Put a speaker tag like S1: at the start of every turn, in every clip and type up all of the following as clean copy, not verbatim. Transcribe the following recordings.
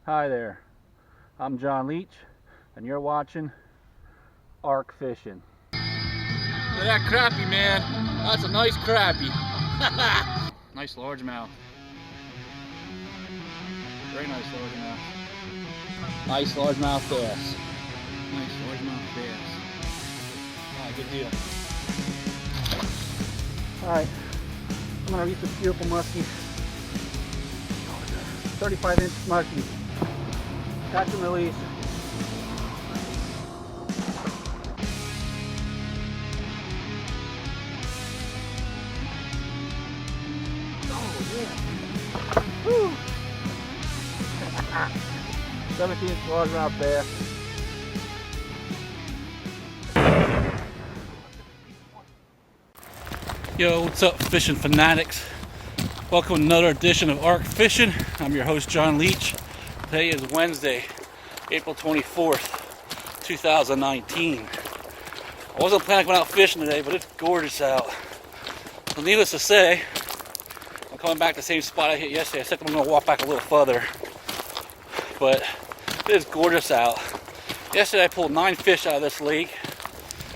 S1: Hi there, I'm John Leach, and you're watching Arc Fishing.
S2: Look at that crappie, man. That's a nice crappie. Nice largemouth. Very nice largemouth. Nice largemouth bass. Nice largemouth bass. Alright, good deal.
S1: Alright, I'm going to release this beautiful muskie. 35-inch muskie. Catch and release. Oh, yeah. Woo. 17-inch largemouth bass.
S2: Yo, what's up, fishing fanatics? Welcome to another edition of Arc Fishing. I'm your host, John Leach. Today is Wednesday, April 24th, 2019. I wasn't planning on going out fishing today, but it's gorgeous out. So needless to say, I'm coming back to the same spot I hit yesterday. I said I'm going to walk back a little further, but it is gorgeous out. Yesterday I pulled 9 fish out of this lake.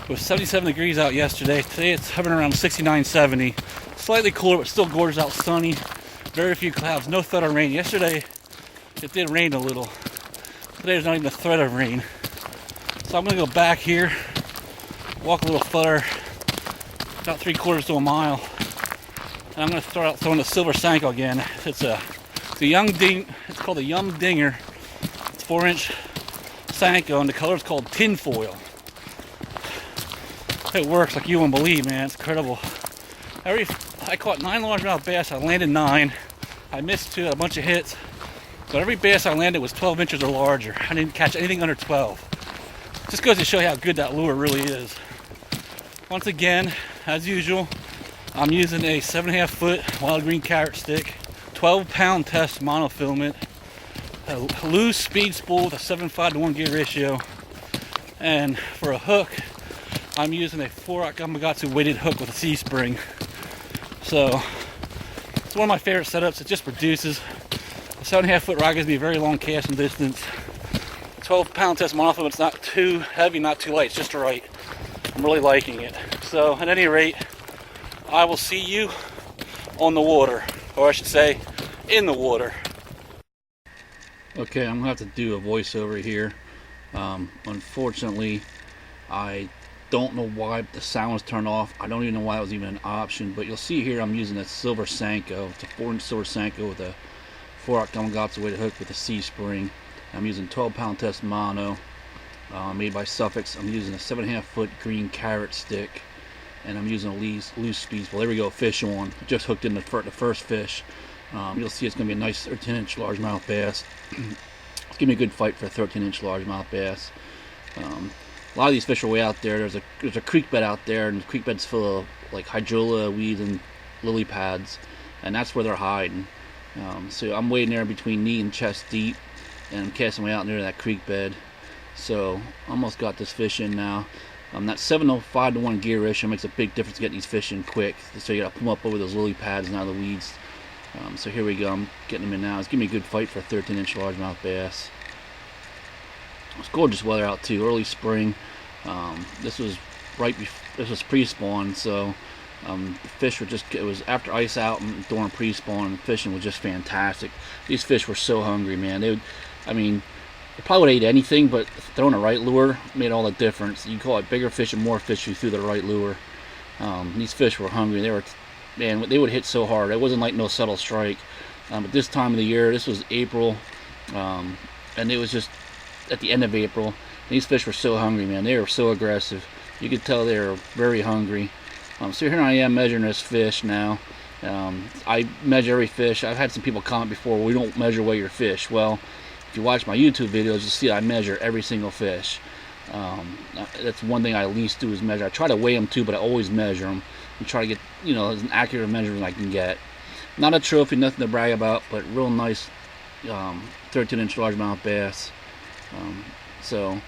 S2: It was 77 degrees out yesterday. Today it's hovering around 69, 70. Slightly cooler, but still gorgeous out, sunny. Very few clouds, no threat of rain. Yesterday it did rain a little. Today there's not even a threat of rain. So I'm going to go back here, walk a little further, about 3/4 to a mile. And I'm going to start out throwing the silver Senko again. It's called a Young Dinger. It's 4-inch Senko, and the color is called tinfoil. It works like you won't believe, man. It's incredible. I caught 9 largemouth bass. I landed 9. I missed 2, a bunch of hits. But every bass I landed was 12 inches or larger. I didn't catch anything under 12. Just goes to show you how good that lure really is. Once again, as usual, I'm using a 7.5 foot wild green carrot stick, 12-pound test monofilament, a loose speed spool with a 7.5 to 1 gear ratio, and for a hook, I'm using a 4-aught Gamakatsu weighted hook with a C-spring. So it's one of my favorite setups. It just produces. A 7.5 foot rod gives me a very long casting distance. 12-pound test monofilament. It's not too heavy, not too light. It's just right. I'm really liking it. So at any rate, I will see you on the water, or I should say, in the water. Okay, I'm gonna have to do a voiceover here. Unfortunately, I don't know why the sound was turned off. I don't even know why it was even an option, but you'll see here I'm using a silver Senko. It's a 4-inch silver Senko with a 4-aught Gamakatsu weighted hook with a C-spring. I'm using 12-pound test mono, made by Suffix. I'm using a 7.5 foot green carrot stick, and I'm using a loose speed. Well, there we go, fish on. Just hooked in the first fish. You'll see it's going to be a nice 13-inch largemouth bass. It's giving me a good fight for a 13-inch largemouth bass. A lot of these fish are way out there. There's a creek bed out there, and the creek bed's full of like hydrola weeds and lily pads, and that's where they're hiding. So I'm wading there between knee and chest deep, and I'm casting way out near that creek bed. So almost got this fish in now. That 7.05 to 1 gear ratio makes a big difference getting these fish in quick. So you got to come up over those lily pads and out of the weeds. So here we go. I'm getting them in now. It's giving me a good fight for a 13-inch largemouth bass. It's gorgeous weather out too. Early spring. This was pre-spawn, so the fish were just. It was after ice out and during pre-spawn, and fishing was just fantastic. These fish were so hungry, man. They probably would ate anything, but throwing the right lure made all the difference. You call it bigger fish and more fish you threw the right lure. These fish were hungry. They would hit so hard. It wasn't like no subtle strike. But this time of the year, this was April, and it was just at the end of April. These fish were so hungry, man. They were so aggressive. You could tell they were very hungry. So here I am measuring this fish now. I measure every fish. I've had some people comment before, we don't measure weigh your fish. Well, if you watch my YouTube videos, you'll see I measure every single fish. That's one thing I at least do is measure. I try to weigh them too, but I always measure them and try to get, as an accurate measurement I can get. Not a trophy, nothing to brag about, but real nice 13-inch largemouth bass. So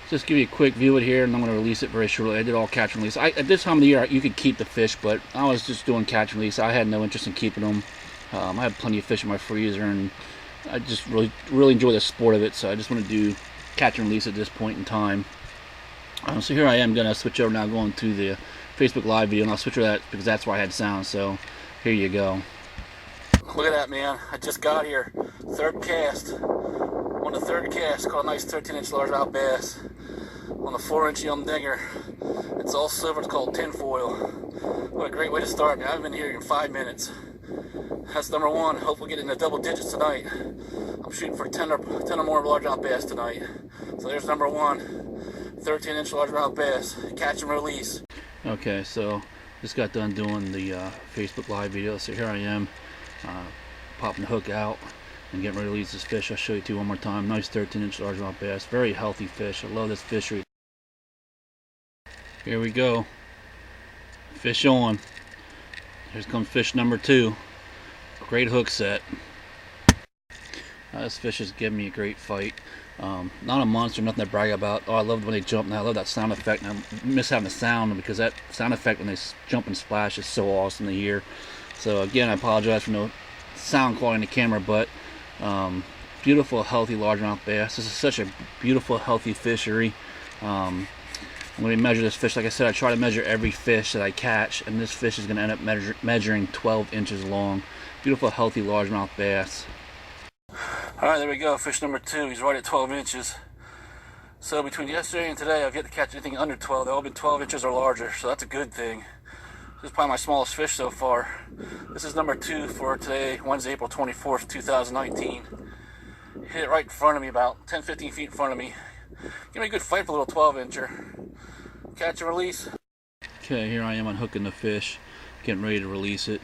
S2: just give you a quick view of it here, and I'm going to release it very shortly. I did all catch and release. At this time of the year, you could keep the fish, but I was just doing catch and release. I had no interest in keeping them. I had plenty of fish in my freezer, and I just really enjoy the sport of it, so I just want to do catch and release at this point in time. So here I am going to switch over now, going to the Facebook Live video, and I'll switch over that because that's where I had sound. So here you go. Look at that, man. I just got here. Third cast. On the third cast, caught a nice 13-inch largemouth bass on a 4-inch yum dinger. It's all silver. It's called tinfoil. What a great way to start, man. I've been here in 5 minutes. That's number one. Hope we get into double digits tonight. I'm shooting for 10 or more largemouth bass tonight. So there's number one. 13-inch largemouth bass. Catch and release. Okay, so just got done doing the Facebook Live video. So here I am. Popping the hook out and getting ready to release this fish. I'll show you one more time. Nice 13-inch largemouth bass. Very healthy fish. I love this fishery. Here we go. Fish on. Here comes fish number two. Great hook set. This fish is giving me a great fight. Not a monster, nothing to brag about. Oh, I love when they jump. Now I love that sound effect. And I miss having the sound because that sound effect when they jump and splash is so awesome to hear. So again, I apologize for no sound quality in the camera, but beautiful, healthy largemouth bass. This is such a beautiful, healthy fishery. I'm going to measure this fish. Like I said, I try to measure every fish that I catch, and this fish is going to end up measuring 12 inches long. Beautiful, healthy largemouth bass. All right, there we go. Fish number two. He's right at 12 inches. So between yesterday and today, I've yet to catch anything under 12. They've all been 12 inches or larger, so that's a good thing. This is probably my smallest fish so far. This is number two for today, Wednesday, April 24th, 2019. Hit it right in front of me, about 10-15 feet in front of me. Give me a good fight for a little 12-incher. Catch and release. Okay, here I am unhooking the fish, getting ready to release it.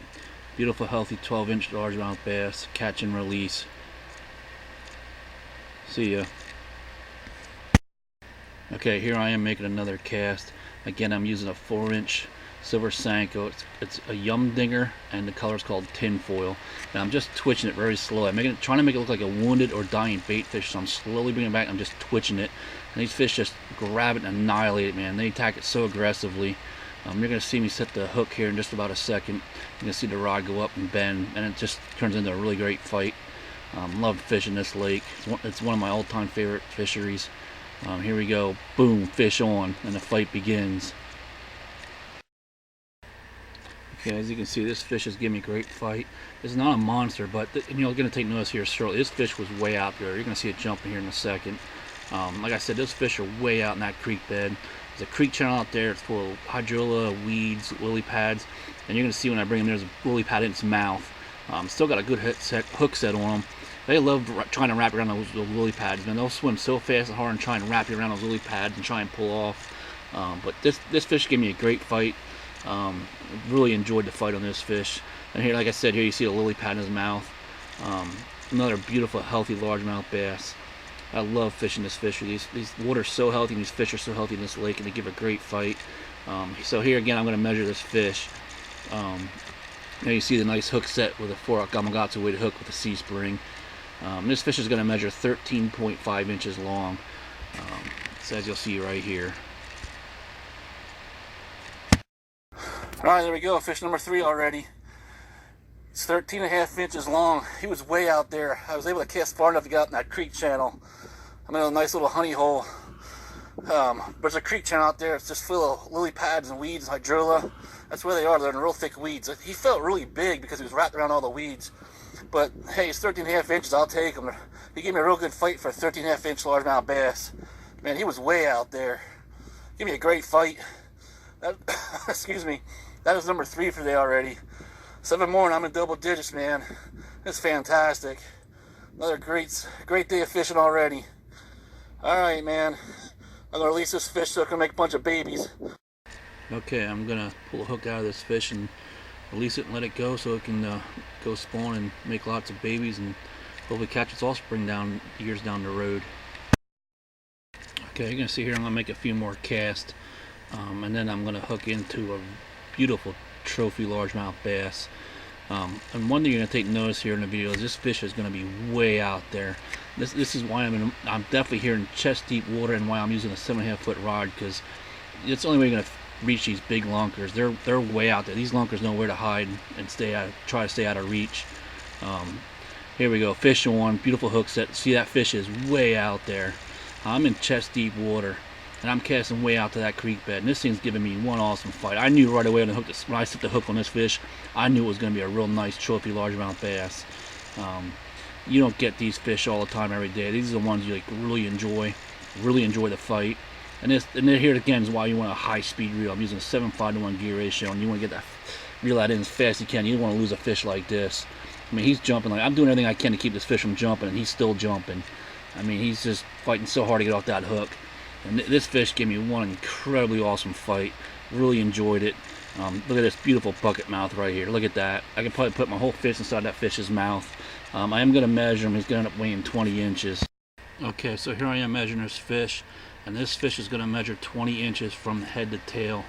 S2: Beautiful, healthy 12-inch largemouth bass. Catch and release. See ya. Okay, here I am making another cast. Again, I'm using a 4-inch silver Senko. It's a yum dinger, and the color is called tinfoil. And I'm just twitching it very slow. I'm trying to make it look like a wounded or dying bait fish. So I'm slowly bringing it back. I'm just twitching it, and these fish just grab it and annihilate it, man. They attack it so aggressively. You're going to see me set the hook here in just about a second. You're going to see the rod go up and bend, and it just turns into a really great fight. Love fishing this lake. It's one of my all-time favorite fisheries. Here we go. Boom, fish on, and the fight begins. Okay, as you can see, this fish is giving me a great fight. It's not a monster, but you're going to take notice here shortly. This fish was way out there. You're going to see it jumping here in a second. Like I said, those fish are way out in that creek bed. There's a creek channel out there. It's full of hydrilla, weeds, lily pads. And you're going to see when I bring them, there's a lily pad in its mouth. Still got a good hook set on them. They love trying to wrap around those lily pads, man. They'll swim so fast and hard and try and wrap you around those lily pads and try and pull off. But this fish gave me a great fight. Really enjoyed the fight on this fish. And here, like I said, here you see the lily pad in his mouth. Another beautiful, healthy largemouth bass. I love fishing this fishery. These water's so healthy, and these fish are so healthy in this lake, and they give a great fight. So here again, I'm going to measure this fish. Now you see the nice hook set with a 4-aught Gamakatsu weighted hook with a C-spring. This fish is going to measure 13.5 inches long. So as you'll see right here. Alright, there we go. Fish number three already. It's 13.5 inches long. He was way out there. I was able to cast far enough to get out in that creek channel. I'm in a nice little honey hole. There's a creek channel out there. It's just full of lily pads and weeds and hydrilla. That's where they are. They're in real thick weeds. He felt really big because he was wrapped around all the weeds. But hey, it's 13.5 inches. I'll take him. He gave me a real good fight for a 13.5-inch largemouth bass. Man, he was way out there. Give me a great fight. Excuse me. That is number three for today already. 7 more and I'm in double digits, man. It's fantastic. Another great day of fishing already. Alright, man. I'm going to release this fish so it can make a bunch of babies. Okay, I'm going to pull a hook out of this fish and release it and let it go so it can go spawn and make lots of babies and hopefully catch its offspring years down the road. Okay, you're going to see here I'm going to make a few more casts. And then I'm going to hook into a beautiful trophy largemouth bass. And one thing you're going to take notice here in the video is this fish is going to be way out there. This is why I'm definitely here in chest deep water, and why I'm using a 7.5 foot rod, because it's the only way you're going to reach these big lunkers. They're way out there. These lunkers know where to hide and try to stay out of reach. Here we go, fish on, beautiful hook set. See, that fish is way out there. I'm in chest deep water, and I'm casting way out to that creek bed, and this thing's giving me one awesome fight. I knew right away when I set the hook on this fish, I knew it was going to be a real nice trophy largemouth bass. You don't get these fish all the time every day. These are the ones you like really enjoy the fight. And here again is why you want a high speed reel. I'm using a 7.5 to 1 gear ratio, and you want to get that reel that in as fast as you can. You don't want to lose a fish like this. I mean, he's jumping like I'm doing everything I can to keep this fish from jumping, and he's still jumping. I mean, he's just fighting so hard to get off that hook. And this fish gave me one incredibly awesome fight. Really enjoyed it. Look at this beautiful bucket mouth right here. Look at that. I can probably put my whole fish inside that fish's mouth. I am going to measure him. He's going to end up weighing 20 inches. Okay, so here I am measuring this fish, and this fish is going to measure 20 inches from head to tail.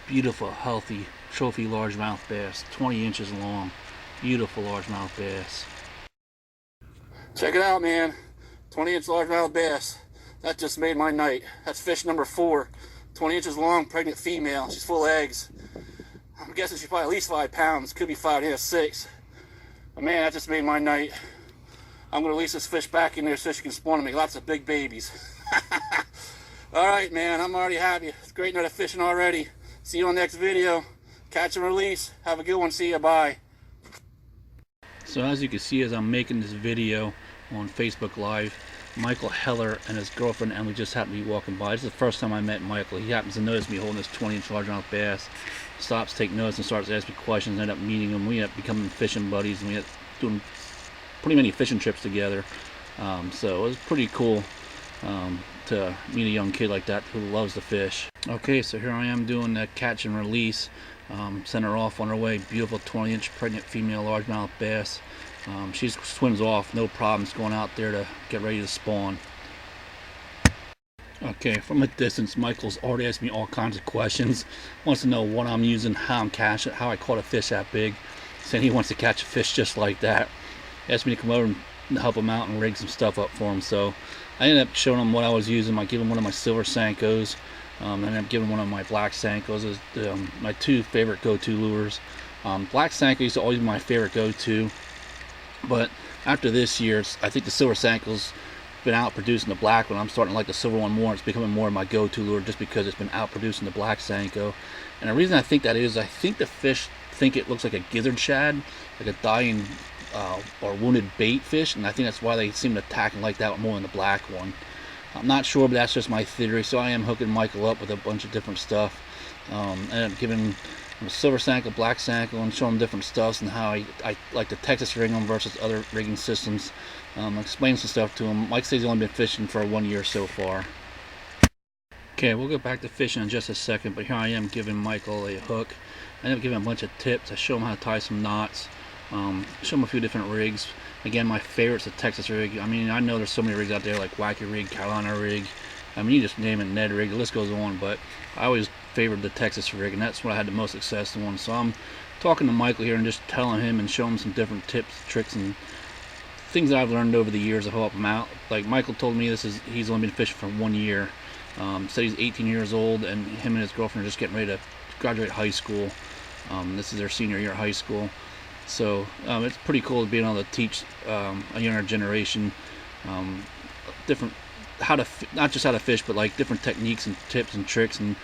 S2: Beautiful, healthy, trophy largemouth bass, 20 inches long. Beautiful largemouth bass.
S1: Check it out, man. 20-inch largemouth bass. That just made my night. That's fish number 4. 20 inches long, pregnant female. She's full of eggs. I'm guessing she's probably at least 5 pounds. Could be 5 1/2, 6. But man, that just made my night. I'm going to release this fish back in there so she can spawn and make lots of big babies. Alright, man. I'm already happy. It's a great night of fishing already. See you on the next video. Catch and release. Have a good one. See ya. Bye.
S2: So as you can see, as I'm making this video on Facebook Live, Michael Heller and his girlfriend Emily just happened to be walking by. This is the first time I met Michael. He happens to notice me holding this 20-inch largemouth bass. Stops, takes notice, and starts asking me questions. End up meeting him. We end up becoming fishing buddies, and we end up doing pretty many fishing trips together. So it was pretty cool to meet a young kid like that who loves to fish. Okay, so here I am doing the catch and release. Sent her off on her way. Beautiful 20-inch pregnant female largemouth bass. She swims off, no problems, going out there to get ready to spawn. Okay, from a distance, Michael's already asked me all kinds of questions. Wants to know what I'm using, how I'm catching it, how I caught a fish that big. Saying he wants to catch a fish just like that. Asked me to come over and help him out and rig some stuff up for him. So I ended up showing him what I was using. I gave him one of my silver Senkos. I ended up giving one of my black Senkos as my 2 favorite go-to lures. Black Senko used to always be my favorite go-to. But after this year, I think the silver Senko's been outproducing the black one. I'm starting to like the silver one more. It's becoming more of my go-to lure just because it's been outproducing the black Senko. And the reason I think that is, I think the fish think it looks like a gizzard shad, like a dying or wounded bait fish, and I think that's why they seem to attack and like that one more than the black one. I'm not sure, but that's just my theory. So I am hooking Michael up with a bunch of different stuff. Ended up giving him a silver Senko, black Senko, and showing him different stuffs and how I like the Texas rig them versus other rigging systems. Explain some stuff to him. Mike says he's only been fishing for 1 year so far. Okay, we'll go back to fishing in just a second, but here I am giving Michael a hook. I ended up giving him a bunch of tips. I show him how to tie some knots. Show him a few different rigs. Again, my favorite's the Texas rig. I mean, I know there's so many rigs out there like Wacky Rig, Carolina Rig. I mean, you just name it, Ned Rig, the list goes on, but I always favored the Texas rig, and that's what I had the most success on. So I'm talking to Michael here and just telling him and showing him some different tips, tricks, and things that I've learned over the years to help him out. Like Michael told me he's only been fishing for 1 year. Said he's 18 years old, and him and his girlfriend are just getting ready to graduate high school. This is their senior year of high school. So it's pretty cool to be able to teach a younger generation different not just how to fish, but like different techniques and tips and tricks, and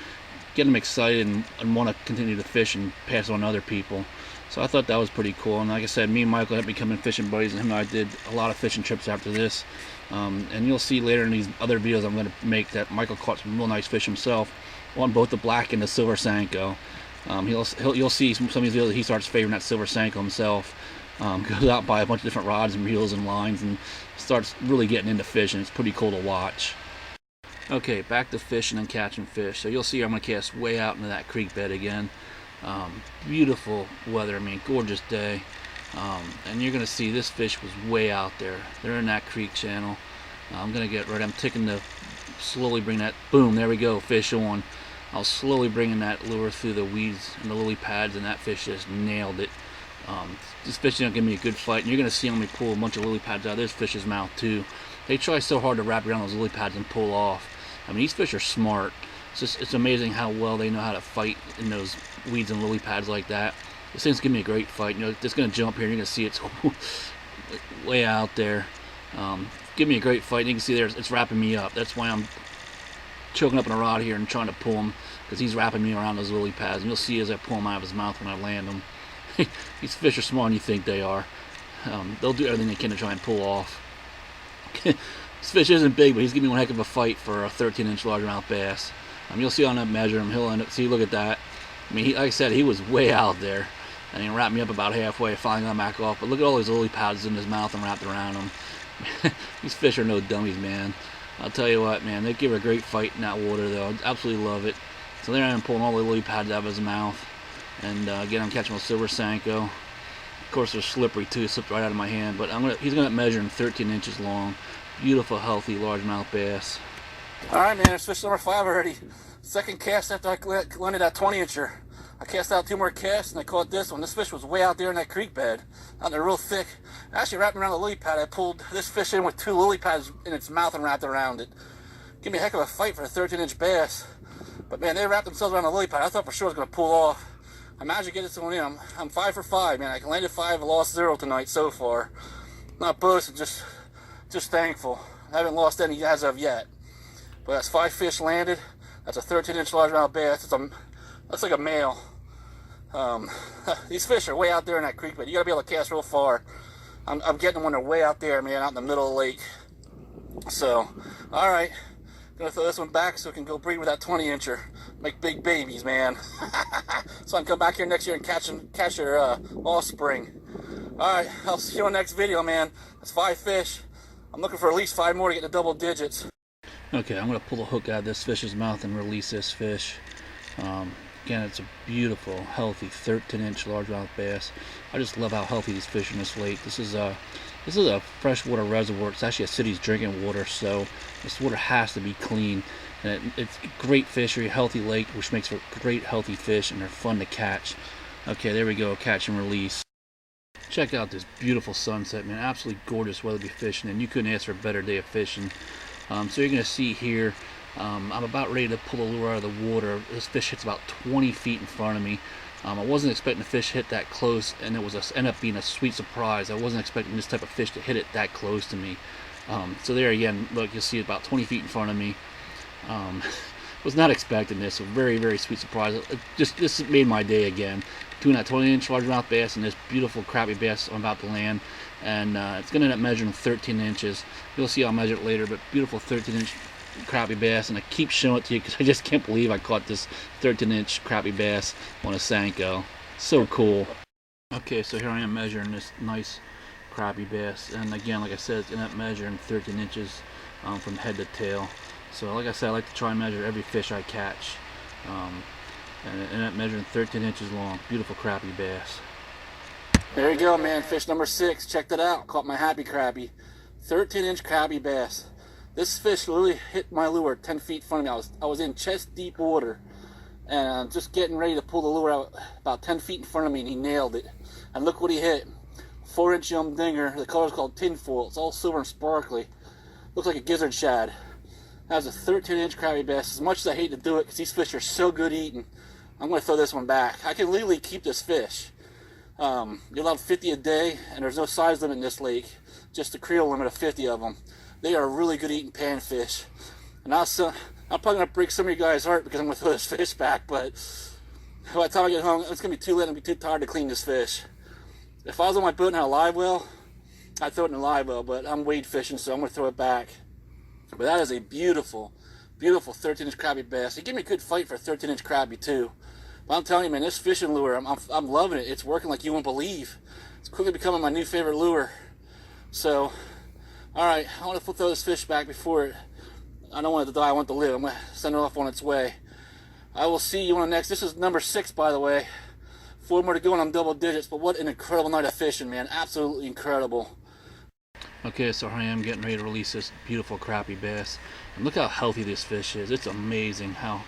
S2: get them excited and want to continue to fish and pass it on to other people. So I thought that was pretty cool. And like I said, me and Michael have become fishing buddies, and him and I did a lot of fishing trips after this. And you'll see later in these other videos I'm going to make that Michael caught some real nice fish himself on both the black and the silver Senko. You'll see some of these videos that he starts favoring that silver Senko himself. Goes out, buy a bunch of different rods and reels and lines, and starts really getting into fishing. It's pretty cool to watch. Okay, back to fishing and catching fish. So you'll see I'm going to cast way out into that creek bed again. Beautiful weather, I mean, gorgeous day. And you're going to see this fish was way out there. They're in that creek channel. I'm going to get right, I'm taking the, slowly bring that, boom, there we go, fish on. I was slowly bringing that lure through the weeds and the lily pads, and that fish just nailed it. This fish is going to give me a good fight, and you're going to see me pull a bunch of lily pads out of this fish's mouth too. They try so hard to wrap around those lily pads and pull off. I mean, these fish are smart. It's amazing how well they know how to fight in those weeds and lily pads like that. This thing's giving me a great fight. You know, it's going to jump here, and you're going to see it's way out there. Give me a great fight. You can see there it's wrapping me up. That's why I'm choking up in a rod here and trying to pull him, because he's wrapping me around those lily pads. And you'll see as I pull him out of his mouth when I land him. These fish are smaller than you think they are. They'll do everything they can to try and pull off. This fish isn't big, but he's giving me one heck of a fight for a 13-inch largemouth bass. You'll see on that measure him. He'll end up, see, look at that. I mean, like I said, he was way out there, and he wrapped me up about halfway. Finally got back off. But look at all those lily pads in his mouth and wrapped around him. These fish are no dummies, man. I'll tell you what, man, they give a great fight in that water, though. I absolutely love it. So there I am pulling all the lily pads out of his mouth. And again, I'm catching a silver Senko. Of course, they're slippery too. It slipped right out of my hand. But he's going to measure him 13 inches long. Beautiful, healthy largemouth bass.
S1: All right, man, it's fish number 5 already. Second cast after I landed that 20-incher. I cast out 2 more casts and I caught this one. This fish was way out there in that creek bed, out there real thick. Actually, wrapping around the lily pad, I pulled this fish in with 2 lily pads in its mouth and wrapped around it. Give me a heck of a fight for a 13-inch bass. But man, they wrapped themselves around the lily pad. I thought for sure it was going to pull off. I managed to get this one in. I'm 5 for 5, man. I landed 5, I lost 0 tonight so far. Not boasting, just thankful. I haven't lost any as of yet. But that's 5 fish landed. That's a 13-inch largemouth bass. That's like a male. These fish are way out there in that creek bed. You gotta be able to cast real far. I'm getting them when they're way out there, man, out in the middle of the lake. So, all right, gonna throw this one back so we can go breed with that 20-incher, make big babies, man. So I can come back here next year and catch their offspring. All right, I'll see you on the next video, man. That's 5 fish. I'm looking for at least 5 more to get to double digits.
S2: Okay, I'm going to pull the hook out of this fish's mouth and release this fish. Again, it's a beautiful, healthy 13-inch largemouth bass. I just love how healthy these fish are in this lake. This is a freshwater reservoir. It's actually a city's drinking water, so this water has to be clean. And it's great fishery, healthy lake, which makes for great healthy fish, and they're fun to catch. Okay, there we go, catch and release. Check out this beautiful sunset, man. Absolutely gorgeous weather to be fishing, and you couldn't ask for a better day of fishing. So you're going to see here, I'm about ready to pull the lure out of the water. This fish hits about 20 feet in front of me. I wasn't expecting the fish to hit that close, and it ended up being a sweet surprise. I wasn't expecting this type of fish to hit it that close to me. So there again, look, you'll see it about 20 feet in front of me. Was not expecting this. A very, very sweet surprise. This made my day again. Doing that 20-inch largemouth bass and this beautiful crappie bass I'm about to land. And it's going to end up measuring 13 inches. You'll see I'll measure it later, but beautiful 13-inch crappie bass. And I keep showing it to you because I just can't believe I caught this 13-inch crappie bass on a Senko. So cool. Okay, so here I am measuring this nice crappie bass. And again, like I said, it's going to end up measuring 13 inches from head to tail. So like I said, I like to try and measure every fish I catch. And it ended up measuring 13 inches long. Beautiful crappie bass.
S1: There you go, man. Fish number 6. Checked it out. Caught my happy crappie. 13-inch crappie bass. This fish literally hit my lure 10 feet in front of me. I was in chest deep water, and just getting ready to pull the lure out about 10 feet in front of me, and he nailed it. And look what he hit. 4-inch yum dinger. The color's called tinfoil. It's all silver and sparkly. Looks like a gizzard shad. That was a 13-inch crappie bass. As much as I hate to do it because these fish are so good eating, I'm going to throw this one back. I can legally keep this fish. You're allowed 50 a day, and there's no size limit in this lake, just a creel limit of 50 of them. They are really good eating panfish. And I'm probably going to break some of you guys' heart because I'm going to throw this fish back, but by the time I get home, it's going to be too late. I'm going to be too tired to clean this fish. If I was on my boat and had a live well, I'd throw it in a live well, but I'm wade fishing, so I'm going to throw it back. But that is a beautiful, beautiful 13-inch crappie bass. He gave me a good fight for a 13-inch crappie, too. But I'm telling you, man, this fishing lure, I'm loving it. It's working like you won't believe. It's quickly becoming my new favorite lure. So, all right, I want to throw this fish back before I don't want it to die. I want it to live. I'm going to send it off on its way. I will see you on the next. This is number 6, by the way. 4 more to go and I'm double digits. But what an incredible night of fishing, man. Absolutely incredible.
S2: Okay, so here I am getting ready to release this beautiful crappie bass. And look how healthy this fish is. It's amazing how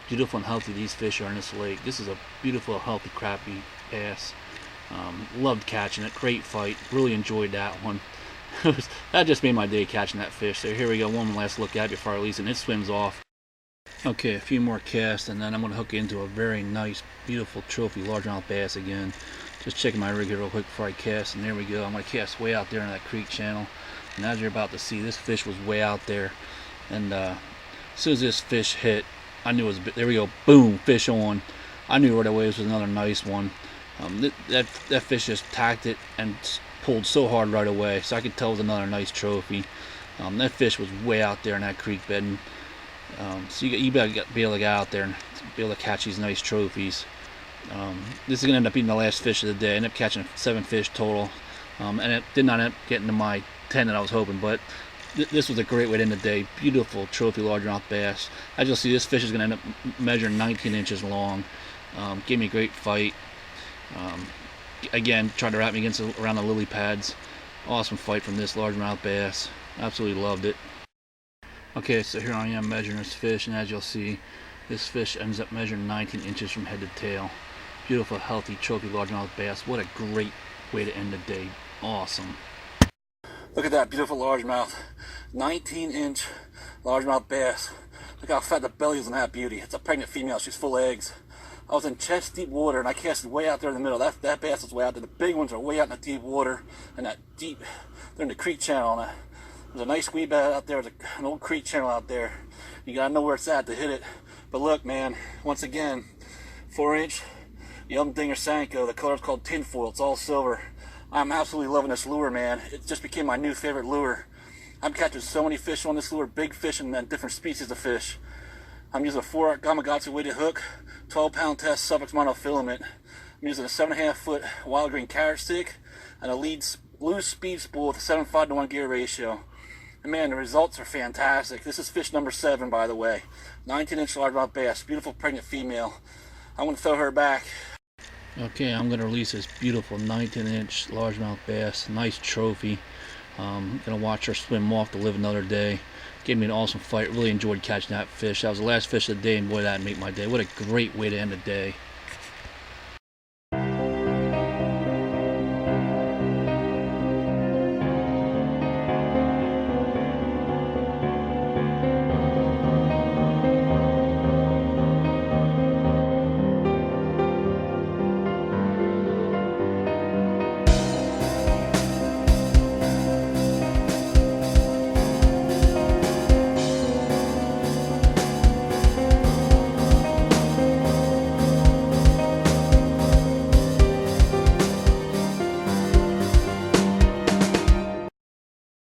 S2: beautiful and healthy these fish are in this lake. This is a beautiful, healthy crappie bass. Loved catching it. Great fight. Really enjoyed that one. That just made my day catching that fish. So here we go. One last look at it before I release it. And it swims off. Okay, a few more casts, and then I'm going to hook into a very nice, beautiful trophy largemouth bass again. Just checking my rig here real quick before I cast, and there we go. I'm going to cast way out there in that creek channel. And as you're about to see, this fish was way out there. And as soon as this fish hit, I knew it was, there we go, boom, fish on. I knew right away this was another nice one. That fish just tacked it and pulled so hard right away, so I could tell it was another nice trophy. That fish was way out there in that creek bed. And, so you better be able to get out there and be able to catch these nice trophies. This is going to end up being the last fish of the day. I ended up catching 7 fish total, and it did not end up getting to my 10 that I was hoping, but this was a great way to end the day. Beautiful trophy largemouth bass. As you'll see, this fish is going to end up measuring 19 inches long. Gave me a great fight. Again, tried to wrap me around the lily pads. Awesome fight from this largemouth bass. Absolutely loved it. Okay, so here I am measuring this fish, and as you'll see, this fish ends up measuring 19 inches from head to tail. Beautiful, healthy trophy largemouth bass. What a great way to end the day. Awesome.
S1: Look at that beautiful largemouth. 19-inch largemouth bass. Look how fat the belly is on that beauty. It's a pregnant female. She's full of eggs. I was in chest deep water, and I casted way out there in the middle. That bass is way out there. The big ones are way out in the deep water, and that deep, they're in the creek channel. And there's a nice weed bed out there. There's an old creek channel out there. You gotta know where it's at to hit it. But look, man, once again, 4-inch young dinger Senko. The color's called tinfoil. It's all silver. I'm absolutely loving this lure, man. It just became my new favorite lure. I'm catching so many fish on this lure, big fish and different species of fish. I'm using a 4 Gamakatsu weighted hook, 12-pound test Suffix monofilament. I'm using a 7.5-foot wild green carrot stick and a loose speed spool with a 7.5 to 1 gear ratio. And man, the results are fantastic. This is fish number 7, by the way. 19-inch largemouth bass, beautiful pregnant female. I'm going to throw her back.
S2: Okay, I'm going to release this beautiful 19-inch largemouth bass. Nice trophy. Going to watch her swim off to live another day. Gave me an awesome fight. Really enjoyed catching that fish. That was the last fish of the day, and boy, that made my day. What a great way to end the day.